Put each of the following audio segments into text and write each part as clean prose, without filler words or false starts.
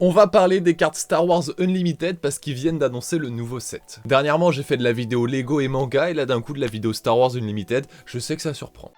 On va parler des cartes Star Wars Unlimited parce qu'ils viennent d'annoncer le nouveau set. Dernièrement, j'ai fait de la vidéo Lego et manga et là d'un coup de la vidéo Star Wars Unlimited, je sais que ça surprend.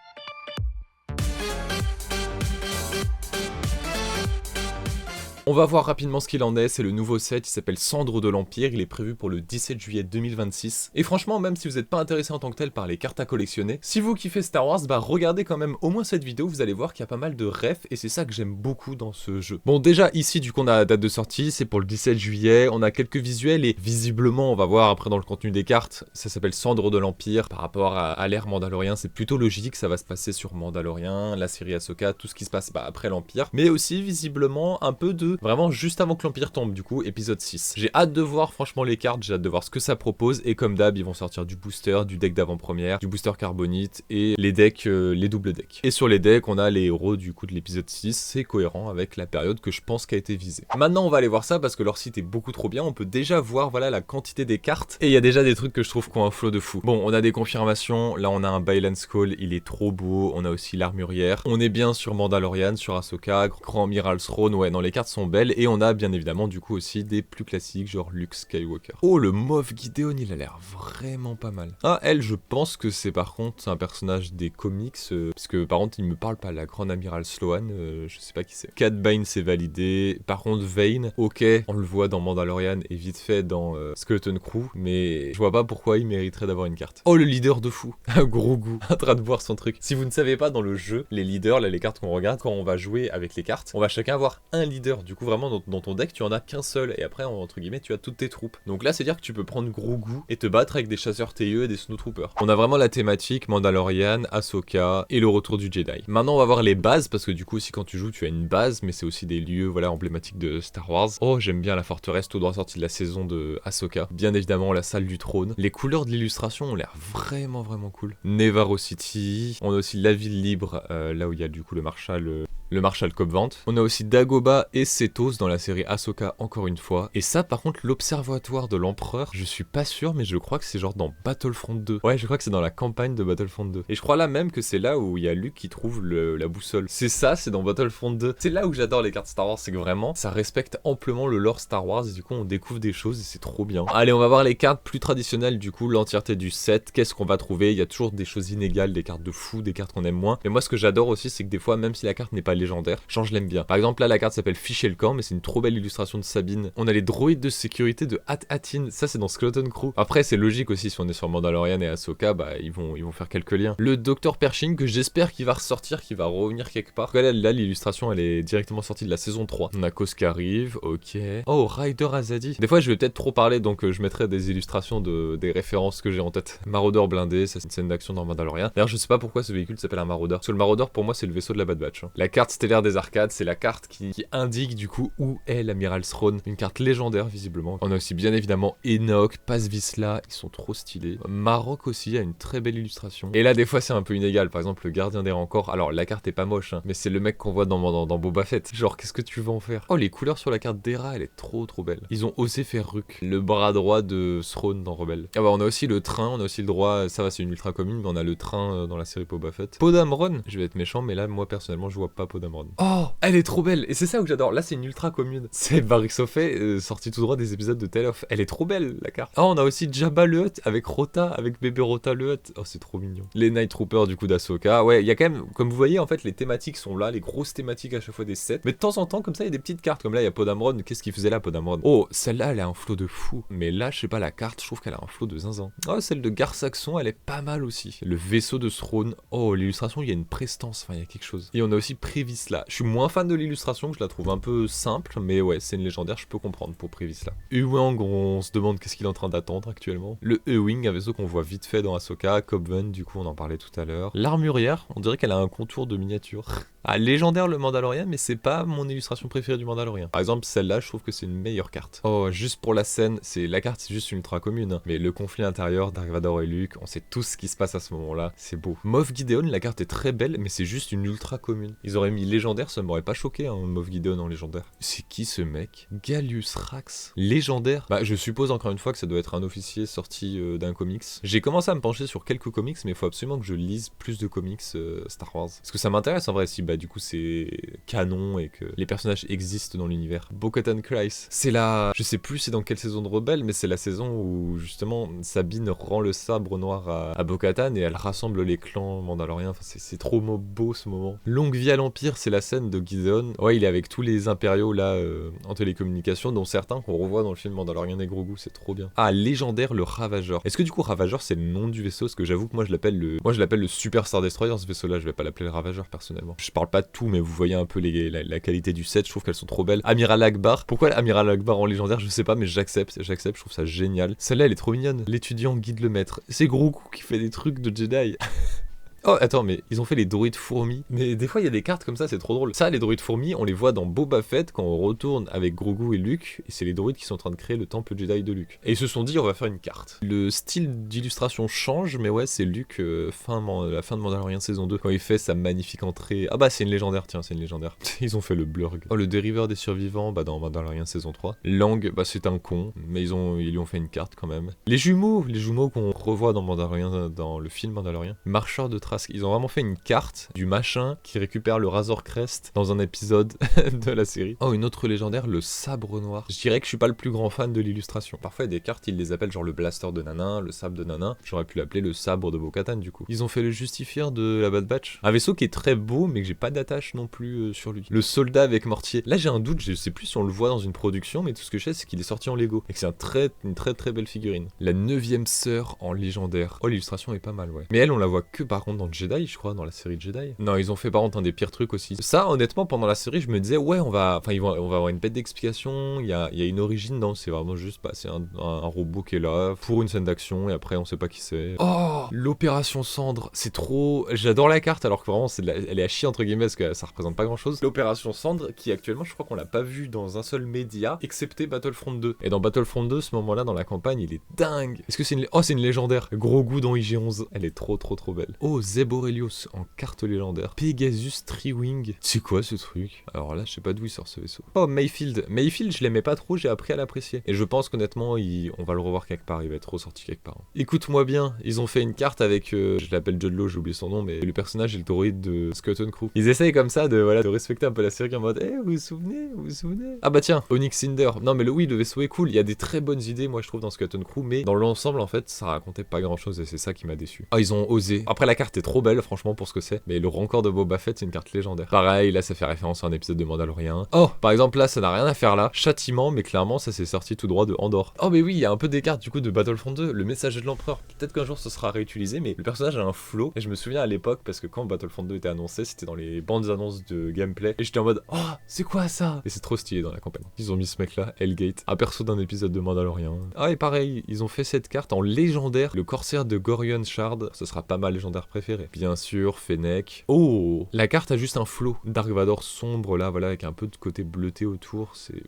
On va voir rapidement ce qu'il en est, c'est le nouveau set, il s'appelle Cendres de l'Empire, il est prévu pour le 17 juillet 2026. Et franchement, même si vous n'êtes pas intéressé en tant que tel par les cartes à collectionner, si vous kiffez Star Wars, bah regardez quand même au moins cette vidéo, vous allez voir qu'il y a pas mal de refs et c'est ça que j'aime beaucoup dans ce jeu. Bon déjà ici du coup on a la date de sortie, c'est pour le 17 juillet, on a quelques visuels et visiblement on va voir après dans le contenu des cartes, ça s'appelle Cendres de l'Empire, par rapport à l'ère Mandalorien, c'est plutôt logique, ça va se passer sur Mandalorien, la série Ahsoka, tout ce qui se passe après l'Empire, mais aussi visiblement un peu de vraiment juste avant que l'Empire tombe, du coup, épisode 6. J'ai hâte de voir franchement les cartes, j'ai hâte de voir ce que ça propose, et comme d'hab, ils vont sortir du booster, du deck d'avant-première, du booster carbonite, et les decks, les doubles decks. Et sur les decks, on a les héros du coup de l'épisode 6, c'est cohérent avec la période que je pense qu'a été visée. Maintenant, on va aller voir ça parce que leur site est beaucoup trop bien, on peut déjà voir, voilà, la quantité des cartes, et il y a déjà des trucs que je trouve qui ont un flow de fou. Bon, on a des confirmations, là on a un Bylance Call, il est trop beau, on a aussi l'armurière, on est bien sur Mandalorian, sur Ahsoka, Grand Amiral Throne, ouais, non, les cartes sont belles, et on a bien évidemment du coup aussi des plus classiques genre Luke Skywalker. Oh, le Moff Gideon, il a l'air vraiment pas mal. Ah, elle, je pense que c'est par contre un personnage des comics, parce que par contre il me parle pas, la Grande Amiral Sloane, je sais pas qui c'est. Cad Bane c'est validé, par contre Vane, ok, on le voit dans Mandalorian et vite fait dans Skeleton Crew, mais je vois pas pourquoi il mériterait d'avoir une carte. Oh, le leader de fou, Grogu, en train de voir son truc. Si vous ne savez pas, dans le jeu, les leaders, là les cartes qu'on regarde, quand on va jouer avec les cartes, on va chacun avoir un leader, du coup vraiment dans ton deck tu en as qu'un seul et après entre guillemets tu as toutes tes troupes. Donc là c'est dire que tu peux prendre Grogu et te battre avec des chasseurs TE et des snowtroopers. On a vraiment la thématique Mandalorian, Ahsoka et le retour du Jedi. Maintenant on va voir les bases parce que du coup aussi quand tu joues tu as une base mais c'est aussi des lieux voilà emblématiques de Star Wars. Oh, j'aime bien la forteresse tout droit sortie de la saison de Ahsoka. Bien évidemment la salle du trône. Les couleurs de l'illustration ont l'air vraiment cool. Nevarro City. On a aussi la ville libre là où il y a du coup le Marshal Cobb-Vanth. On a aussi Dagobah et Setos dans la série Ahsoka encore une fois. Et ça par contre l'observatoire de l'empereur, je suis pas sûr mais je crois que c'est genre dans Battlefront 2. Ouais, je crois que c'est dans la campagne de Battlefront 2. Et je crois là même que c'est là où il y a Luke qui trouve la boussole. C'est ça, c'est dans Battlefront 2. C'est là où j'adore les cartes Star Wars, c'est que vraiment ça respecte amplement le lore Star Wars et du coup on découvre des choses et c'est trop bien. Allez, on va voir les cartes plus traditionnelles du coup, l'entièreté du set. Qu'est-ce qu'on va trouver? Il y a toujours des choses inégales, des cartes de fou, des cartes qu'on aime moins. Mais moi ce que j'adore aussi c'est que des fois même si la carte n'est pas légendaire, genre je l'aime bien. Par exemple là la carte s'appelle Ficher le camp mais c'est une trop belle illustration de Sabine. On a les droïdes de sécurité de Hat-Hatin, ça c'est dans Skeleton Crew. Après c'est logique aussi si on est sur Mandalorian et Ahsoka, bah ils vont faire quelques liens. Le Dr Pershing que j'espère qu'il va ressortir, qu'il va revenir quelque part. Là l'illustration elle est directement sortie de la saison 3. On a Kos qui arrive, ok. Oh, Ryder Azadi. Des fois je vais peut-être trop parler donc je mettrai des illustrations des références que j'ai en tête. Maraudeur blindé, ça c'est une scène d'action dans Mandalorian. D'ailleurs je sais pas pourquoi ce véhicule s'appelle un Maraudeur. Parce que le Maraudeur pour moi c'est le vaisseau de la Bad Batch. La carte stellaire des arcades, c'est la carte qui indique du coup où est l'amiral Throne. Une carte légendaire visiblement. On a aussi bien évidemment Enoch, Paz Vizsla, ils sont trop stylés. Maroc aussi a une très belle illustration. Et là des fois c'est un peu inégal. Par exemple le gardien des Rancors. Alors la carte est pas moche mais c'est le mec qu'on voit dans Boba Fett. Genre qu'est-ce que tu veux en faire? Oh, les couleurs sur la carte d'Hera elle est trop belle. Ils ont osé faire Ruk, le bras droit de Throne dans Rebelle. Ah bah on a aussi le train, on a aussi le droit, ça va c'est une ultra commune mais on a le train dans la série Boba Fett. Poe Dameron, je vais être méchant mais là moi personnellement je vois pas Poe Dameron. Oh, elle est trop belle et c'est ça que j'adore. Là c'est une ultra commune. C'est Barrick Sofé sorti tout droit des épisodes de Tale of. Elle est trop belle la carte. Oh, on a aussi Jabba le Hutt avec Rota, avec bébé Rota le Hutt. Oh, c'est trop mignon. Les Night Troopers du coup d'Ahsoka. Ouais, il y a quand même, comme vous voyez en fait les thématiques sont là, les grosses thématiques à chaque fois des sets. Mais de temps en temps comme ça il y a des petites cartes comme là il y a Poe Dameron. Qu'est-ce qu'il faisait là Poe Dameron? Oh, celle-là elle a un flow de fou. Mais là je sais pas la carte, je trouve qu'elle a un flow de zinzin. Oh, celle de Gar Saxon elle est pas mal aussi. Le vaisseau de Throne. Oh, l'illustration il y a une prestance, enfin il y a quelque chose. Et on a aussi Prévisla. Je suis moins fan de l'illustration, je la trouve un peu simple, mais ouais c'est une légendaire, je peux comprendre pour Prévisla. Ewing, on se demande qu'est-ce qu'il est en train d'attendre actuellement. Le Ewing, un vaisseau qu'on voit vite fait dans Ahsoka, Cobb-Vanth du coup on en parlait tout à l'heure. L'armurière, on dirait qu'elle a un contour de miniature. Ah, légendaire le Mandalorian, mais c'est pas mon illustration préférée du Mandalorian. Par exemple, celle-là, je trouve que c'est une meilleure carte. Oh, juste pour la scène, la carte, c'est juste une ultra commune. Mais le conflit intérieur, Dark Vador et Luke, on sait tout ce qui se passe à ce moment-là. C'est beau. Moff Gideon, la carte est très belle, mais c'est juste une ultra commune. Ils auraient mis légendaire, ça m'aurait pas choqué, hein, Moff Gideon en légendaire. C'est qui ce mec? Gallius Rax. Légendaire? Bah, je suppose encore une fois que ça doit être un officier sorti d'un comics. J'ai commencé à me pencher sur quelques comics, mais il faut absolument que je lise plus de comics Star Wars. Parce que ça m'intéresse en vrai, si bah du coup c'est canon et que les personnages existent dans l'univers. Bo-Katan Kryze, c'est la... Je sais plus c'est dans quelle saison de Rebelle, mais c'est la saison où justement Sabine rend le sabre noir à Bo-Katan et elle rassemble les clans mandaloriens. Enfin, c'est trop beau ce moment. Longue vie à l'Empire, c'est la scène de Gideon. Ouais, il est avec tous les impériaux là en télécommunication, dont certains qu'on revoit dans le film Mandalorian et Grogu, c'est trop bien. Ah, légendaire le Ravageur. Est-ce que du coup Ravageur c'est le nom du vaisseau? Parce que j'avoue que moi je l'appelle le Super Star Destroyer, ce vaisseau là, je vais pas l'appeler le Ravageur personnellement. Je parle pas de tout, mais vous voyez un peu la qualité du set, je trouve qu'elles sont trop belles. Amiral Akbar, pourquoi Amiral Akbar en légendaire, je sais pas, mais j'accepte, je trouve ça génial. Celle-là elle est trop mignonne. L'étudiant guide le maître. C'est Grogu qui fait des trucs de Jedi. Oh, attends, mais ils ont fait les droïdes fourmis. Mais des fois, il y a des cartes comme ça, c'est trop drôle. Ça, les droïdes fourmis, on les voit dans Boba Fett quand on retourne avec Grogu et Luke. Et c'est les droïdes qui sont en train de créer le temple Jedi de Luke. Et ils se sont dit, on va faire une carte. Le style d'illustration change, mais ouais, c'est Luke, la fin de Mandalorian saison 2, quand il fait sa magnifique entrée. Ah bah, c'est une légendaire, tiens, c'est une légendaire. Ils ont fait le blurg. Oh, le dériveur des survivants, bah, dans Mandalorian saison 3. Lang, bah, c'est un con, mais ils lui ont fait une carte quand même. Les jumeaux qu'on revoit dans Mandalorian, dans le film Mandalorian. Marcheur de Trask. Ils ont vraiment fait une carte du machin qui récupère le Razor Crest dans un épisode de la série. Oh, une autre légendaire, le sabre noir. Je dirais que je suis pas le plus grand fan de l'illustration. Parfois, il y a des cartes, ils les appellent genre le blaster de Nanin, le sabre de Nanin. J'aurais pu l'appeler le sabre de Bo-Katan du coup. Ils ont fait le justifieur de la Bad Batch. Un vaisseau qui est très beau, mais que j'ai pas d'attache non plus sur lui. Le soldat avec mortier. Là, j'ai un doute, je sais plus si on le voit dans une production, mais tout ce que je sais, c'est qu'il est sorti en Lego. Et que c'est une très belle figurine. La 9ème sœur en légendaire. Oh, l'illustration est pas mal, ouais. Mais elle, on la voit que par contre dans Jedi, je crois, dans la série Jedi. Non, ils ont fait par contre un des pires trucs aussi. Ça, honnêtement, pendant la série, je me disais, ouais, on va avoir une bête d'explication, il y a une origine, non, c'est vraiment juste, bah, c'est un robot qui est là pour une scène d'action et après, on sait pas qui c'est. Oh, l'opération Cendre, c'est trop... J'adore la carte, alors que vraiment, elle est à chier, entre guillemets, parce que ça représente pas grand-chose. L'opération Cendre, qui actuellement, je crois qu'on l'a pas vu dans un seul média, excepté Battlefront 2. Et dans Battlefront 2, ce moment-là, dans la campagne, il est dingue. Est-ce que c'est une... Oh, c'est une légendaire. Grogu dans IG-11. Elle est trop belle. Oh, Zeb Orrelios en carte légendaire. Pegasus Triwing. C'est quoi ce truc? Alors là, je sais pas d'où il sort ce vaisseau. Oh, Mayfield. Mayfield, je l'aimais pas trop, j'ai appris à l'apprécier. Et je pense qu'honnêtement, on va le revoir quelque part, il va être ressorti quelque part. Écoute-moi bien, ils ont fait une carte avec, je l'appelle Judd Law, j'ai oublié son nom, mais le personnage est le droïde de Skeleton Crew. Ils essayent comme ça de respecter un peu la série en mode, vous vous souvenez? Ah bah tiens, Onyx Cinder. Non mais le vaisseau est cool, il y a des très bonnes idées, moi je trouve, dans Skeleton Crew, mais dans l'ensemble, en fait, ça racontait pas grand chose et c'est ça qui m'a déçu. Ah, ils ont osé. Après, la carte est trop belle, franchement, pour ce que c'est, mais le Rancor de Boba Fett, c'est une carte légendaire. Pareil, là, ça fait référence à un épisode de Mandalorian. Oh, par exemple, là, ça n'a rien à faire là. Châtiment, mais clairement, ça s'est sorti tout droit de Andorre. Oh, mais oui, il y a un peu des cartes du coup de Battlefront 2, le messager de l'empereur. Peut-être qu'un jour ce sera réutilisé, mais le personnage a un flow. Et je me souviens à l'époque, parce que quand Battlefront 2 était annoncé, c'était dans les bandes annonces de gameplay. Et j'étais en mode, oh, c'est quoi ça? Et c'est trop stylé dans la campagne. Ils ont mis ce mec là, Hellgate, un perso d'un épisode de Mandalorian. Ah, et pareil, ils ont fait cette carte en légendaire. Le corsaire de Gorion Shard, ce sera pas ma légendaire préférée. Bien sûr, Fennec. Oh, la carte a juste un flow. Dark Vador sombre là, voilà, avec un peu de côté bleuté autour, c'est...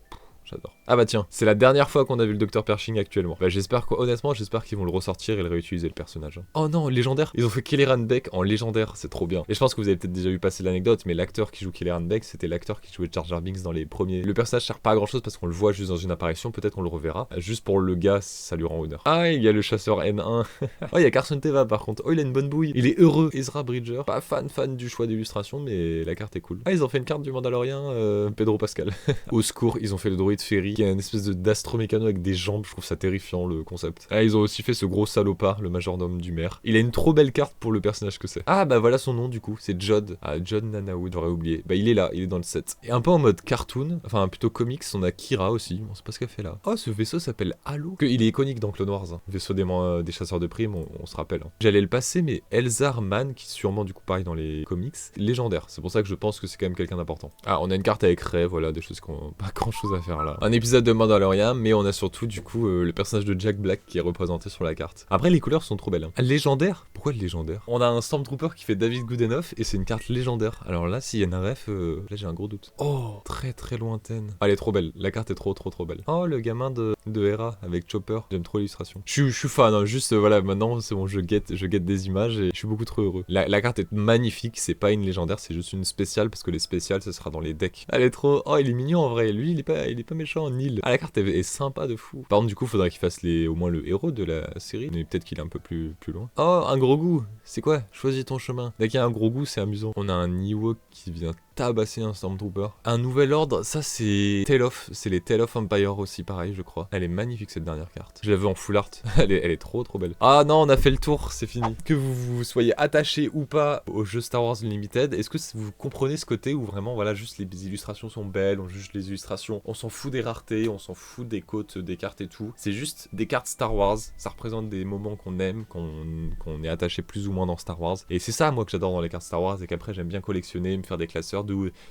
J'adore. Ah bah tiens, c'est la dernière fois qu'on a vu le Dr Pershing actuellement. Bah honnêtement, j'espère qu'ils vont le ressortir et le réutiliser le personnage. Oh non, légendaire. Ils ont fait Kelleran Beck en légendaire, c'est trop bien. Et je pense que vous avez peut-être déjà vu passer l'anecdote, mais l'acteur qui joue Kelleran Beck, c'était l'acteur qui jouait Jar Jar Binks dans les premiers. Le personnage sert pas à grand chose parce qu'on le voit juste dans une apparition, peut-être qu'on le reverra. Juste pour le gars, ça lui rend honneur. Ah, il y a le chasseur N1. Oh, il y a Carson Teva par contre. Oh, il a une bonne bouille. Il est heureux. Ezra Bridger. Pas fan du choix d'illustration, mais la carte est cool. Ah, ils ont fait une carte du Mandalorian, Pedro Pascal. Au secours, ils ont fait le droïde Ferry, qui est une espèce d'astromécano avec des jambes, je trouve ça terrifiant le concept. Ah, ils ont aussi fait ce gros salopard, le majordome du maire. Il a une trop belle carte pour le personnage que c'est. Ah bah voilà son nom du coup, c'est Jod. Ah, Jod Nanawood, j'aurais oublié. Bah il est là, il est dans le set. Et un peu en mode cartoon, enfin plutôt comics, on a Kira aussi, on sait pas ce qu'elle fait là. Oh, ce vaisseau s'appelle Halo. Il est iconique dans Clone Wars, hein. Vaisseau des chasseurs de primes, on se rappelle. Hein. J'allais le passer, mais Elzar Mann, qui sûrement du coup pareil dans les comics, légendaire. C'est pour ça que je pense que c'est quand même quelqu'un d'important. Ah, on a une carte avec Rey, voilà, des choses qu'on pas grand chose à faire là. Un épisode de Mandalorian, mais on a surtout du coup le personnage de Jack Black qui est représenté sur la carte. Après les couleurs sont trop belles. Hein. Légendaire? Pourquoi légendaire? On a un Stormtrooper qui fait David Goodenough et c'est une carte légendaire. Alors là, s'il y a une ref, là j'ai un gros doute. Oh, très lointaine. Ah, elle est trop belle. La carte est trop belle. Oh, le gamin de Hera avec Chopper. J'aime trop l'illustration. Je suis fan. Hein. Juste voilà, maintenant c'est bon, je guette des images et je suis beaucoup trop heureux. La carte est magnifique. C'est pas une légendaire, c'est juste une spéciale parce que les spéciales, ce sera dans les decks. Elle est trop. Oh, il est mignon en vrai. Lui, il est pas méchant. Nil. Ah, la carte est sympa de fou. Par contre, du coup, faudrait qu'il fasse au moins le héros de la série. Mais peut-être qu'il est un peu plus loin. Oh, un gros gros goût, c'est quoi? Choisis ton chemin. Dès qu'il y a un gros goût, c'est amusant. On a un Ewok qui vient tabasser un Stormtrooper. Un nouvel ordre, ça c'est Tale of, c'est les Tale of Empire aussi, pareil, je crois. Elle est magnifique cette dernière carte. Je la veux en full art, elle est trop belle. Ah non, on a fait le tour, c'est fini. Que vous soyez attaché ou pas au jeu Star Wars Limited, est-ce que vous comprenez ce côté où vraiment, voilà, juste les illustrations sont belles, on juge les illustrations, on s'en fout des raretés, on s'en fout des cotes, des cartes et tout. C'est juste des cartes Star Wars, ça représente des moments qu'on aime, qu'on est attaché plus ou moins dans Star Wars. Et c'est ça, moi, que j'adore dans les cartes Star Wars, et qu'après j'aime bien collectionner, me faire des classeurs.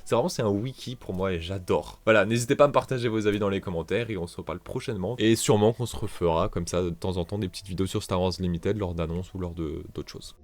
C'est un wiki pour moi et j'adore. Voilà, n'hésitez pas à me partager vos avis dans les commentaires et on se reparle prochainement. Et sûrement qu'on se refera comme ça de temps en temps des petites vidéos sur Star Wars Limited lors d'annonces ou lors d'autres choses.